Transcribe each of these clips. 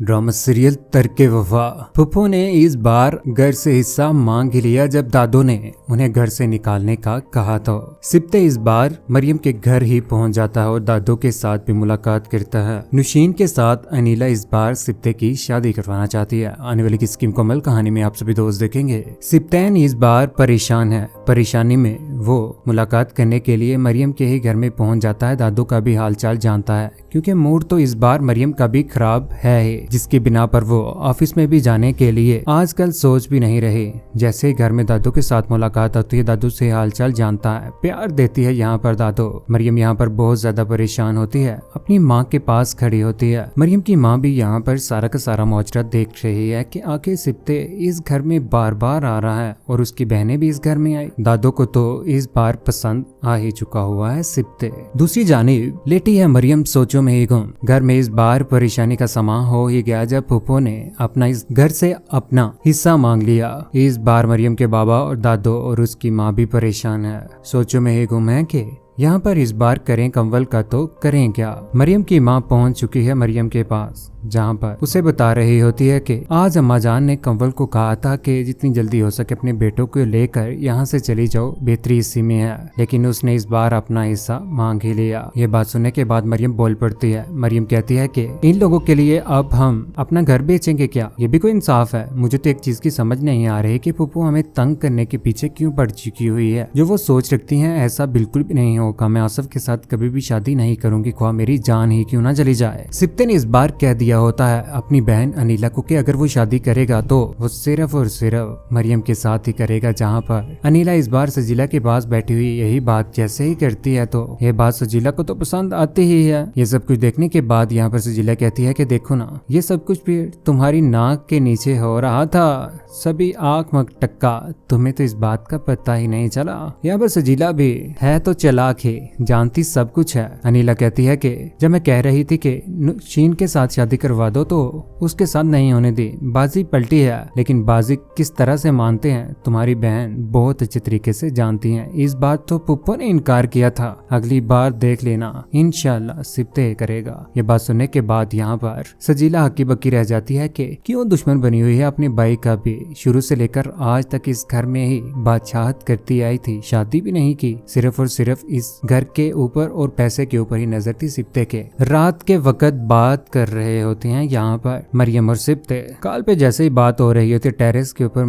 Drama serial तरके वफा। फुप्पो ने इस बार घर से हिस्सा मांग ही लिया जब दादो ने उन्हें घर से निकालने का कहा था। सिप्ते इस बार मरियम के घर ही पहुंच जाता है और दादो के साथ भी मुलाकात करता है। नुशीन के साथ अनीला इस बार सिप्ते की शादी करवाना चाहती है। आने वाली किसी मुकम्मल कहानी में आप सभी दोस्त देखेंगे। सिप्तैन इस बार परेशान है। परेशानी में वो मुलाकात करने के लिए मरियम के ही घर में पहुंच जाता है। दादो का भी हालचाल जानता है क्योंकि मूड तो इस बार मरियम का भी खराब है ही, जिसकी बिना पर वो ऑफिस में भी जाने के लिए आजकल सोच भी नहीं रही। जैसे ही घर में दादू के साथ मुलाकात होती है, दादू से हालचाल जानता है, प्यार देती है। यहाँ पर दादू मरियम यहाँ पर बहुत ज्यादा परेशान होती है, अपनी माँ के पास खड़ी होती है। मरियम की माँ भी यहाँ पर सारा का सारा माजरा देख रही है कि आखिर सिप्ते इस घर में बार बार आ रहा है और उसकी बहनें भी इस घर में आई। दादू को तो इस बार पसंद आ ही चुका हुआ है सिप्ते। दूसरी जानिब लेटी है मरियम सोचों में ही गुम। घर में इस बार परेशानी का समा हो ही गया जब फुप्पो ने अपना इस घर से अपना हिस्सा मांग लिया। इस बार मरियम के बाबा और दादो और उसकी माँ भी परेशान है, सोचों में ही गुम है कि यहाँ पर इस बार करें कंवल का तो करें क्या। मरियम की माँ पहुँच चुकी है मरियम के पास, जहाँ पर उसे बता रही होती है कि आज अम्मा जान ने कंवल को कहा था कि जितनी जल्दी हो सके अपने बेटों को लेकर यहाँ से चली जाओ, बेहतरी इसी में है। लेकिन उसने इस बार अपना हिस्सा मांग ही लिया। ये बात सुनने के बाद मरियम बोल पड़ती है। मरियम कहती है कि इन लोगों के लिए अब हम अपना घर बेचेंगे क्या? ये भी कोई इंसाफ है? मुझे तो एक चीज की समझ नहीं आ रही कि फुप्पो हमें तंग करने के पीछे क्यों पड़ चुकी हुई है। जो वो सोच रखती है ऐसा बिल्कुल भी नहीं होगा। मैं आसिफ के साथ कभी भी शादी नहीं करूंगी, ख्वाह मेरी जान ही क्यों ना चली जाए। सिप्ते ने इस बार कह दिया होता है अपनी बहन अनीला को कि अगर वो शादी करेगा तो वो सिर्फ और सिर्फ मरियम के साथ ही करेगा। जहाँ पर अनीला इस बार सजीला के पास बैठी हुई यही बात जैसे ही करती है तो ये बात सजीला को तो पसंद आती ही है। ये सब कुछ देखने के बाद यहाँ पर सजीला कहती है कि देखो ना, ये सब कुछ भी तुम्हारी नाक के नीचे हो रहा था, सभी आंख मटक्का, तुम्हें तो इस बात का पता ही नहीं चला। यहाँ पर सजीला भी है तो चालाक ही, जानती सब कुछ है। अनीला कहती है कि जब मैं कह रही थी कि नुशीन के साथ शादी करवा दो तो उसके साथ नहीं होने दी। बाजी पलटी है, लेकिन बाजी किस तरह से मानते हैं तुम्हारी बहन बहुत अच्छे तरीके से जानती है। इस बात तो फुप्पो ने इनकार किया था, अगली बार देख लेना, इंशाल्लाह सिप्ते करेगा। ये बात सुनने के बाद यहाँ पर सजीला हक्की बक्की रह जाती है कि क्यों दुश्मन बनी हुई है अपने भाई का भी। शुरू से लेकर आज तक इस घर में ही बादशाहत करती आई थी, शादी भी नहीं की, सिर्फ और सिर्फ इस घर के ऊपर और पैसे के ऊपर ही नजर थी सिप्ते के। रात के वक्त बात कर रहे होते हैं यहाँ पर मरियम और सिप्ते। कॉल पे जैसे ही बात हो रही होती टेरेस के ऊपर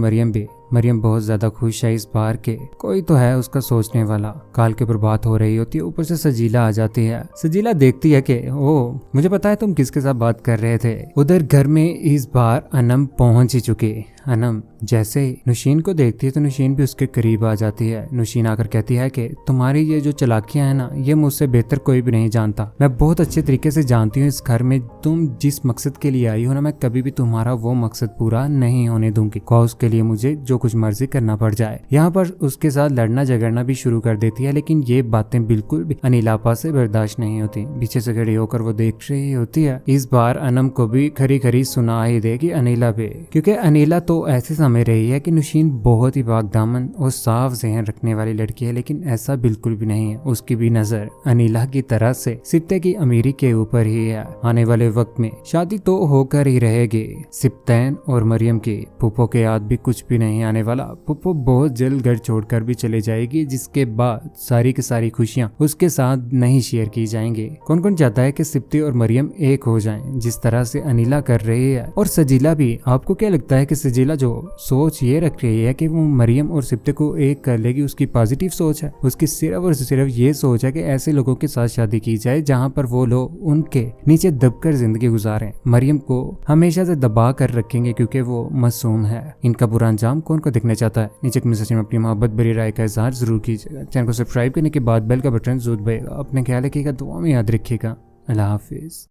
मरियम बहुत ज्यादा खुश है इस बार के कोई तो है उसका सोचने वाला। काल के ऊपर बात हो रही होती है, ऊपर से सजीला आ जाती है। सजीला देखती है कि ओ मुझे पता है तुम किसके साथ बात कर रहे थे। उधर घर में इस बार अनम पहुंच ही चुकी। अनम जैसे ही नुशीन को देखती है तो नुशीन भी उसके करीब आ जाती है। नुशीन आकर कहती है कि तुम्हारी ये जो चालाकियां है ना, ये मुझसे बेहतर कोई भी नहीं जानता। मैं बहुत अच्छे तरीके से जानती हूँ इस घर में तुम जिस मकसद के लिए आई हो ना, मैं कभी भी तुम्हारा वो मकसद पूरा नहीं होने दूंगी, ख्वाह उसके लिए मुझे जो कुछ मर्जी करना पड़ जाए। यहाँ पर उसके साथ लड़ना झगड़ना भी शुरू कर देती है, लेकिन ये बातें बिल्कुल भी अनीलापा से बर्दाश्त नहीं होती। पीछे से खड़ी होकर वो देख रही होती है। इस बार अनम को भी खरी खरी सुना ही देगी अनीला पे, क्योंकि अनीला तो ऐसे समझ रही है कि नुशीन बहुत ही पाकदामन और साफ जहन रखने वाली लड़की है, लेकिन ऐसा बिल्कुल भी नहीं है। उसकी भी नजर अनीला की तरह से सिप्ते की अमीरी के ऊपर ही है। आने वाले वक्त में शादी तो होकर ही रहेगी सिप्तैन और मरियम की। फुप्पो के याद भी कुछ भी नहीं आने वाला। फुप्पो बहुत जल्द घर छोड़कर भी चले जाएगी, जिसके बाद सारी की सारी खुशियां उसके साथ नहीं शेयर की जाएंगी। कौन कौन चाहता है कि सिप्ते और मरियम एक हो जाएं, जिस तरह से अनीला कर रही है। और सजीला भी, आपको क्या लगता है कि सजीला जो सोच ये रख रही है कि वो मरियम और सिप्ते को एक कर लेगी, उसकी पॉजिटिव सोच है? उसकी सिर्फ और सिर्फ ये सोच है कि ऐसे लोगों के साथ शादी की जाए जहां पर वो लोग उनके नीचे दबकर जिंदगी गुजारें। मरियम को हमेशा से दबा कर रखेंगे क्योंकि वो मासूम है। इनका बुरा अंजाम कौन को देखना चाहता है? नीचे कमेंट सेक्शन में अपनी मोहब्बत भरी राय का इजहार जरूर कीजिएगा। चैनल को सब्सक्राइब करने के बाद बेल का बटन जरूर दबाइएगा। अपने ख्याल रखिएगा, दुआ में याद रखिएगा। अल्लाह हाफिज।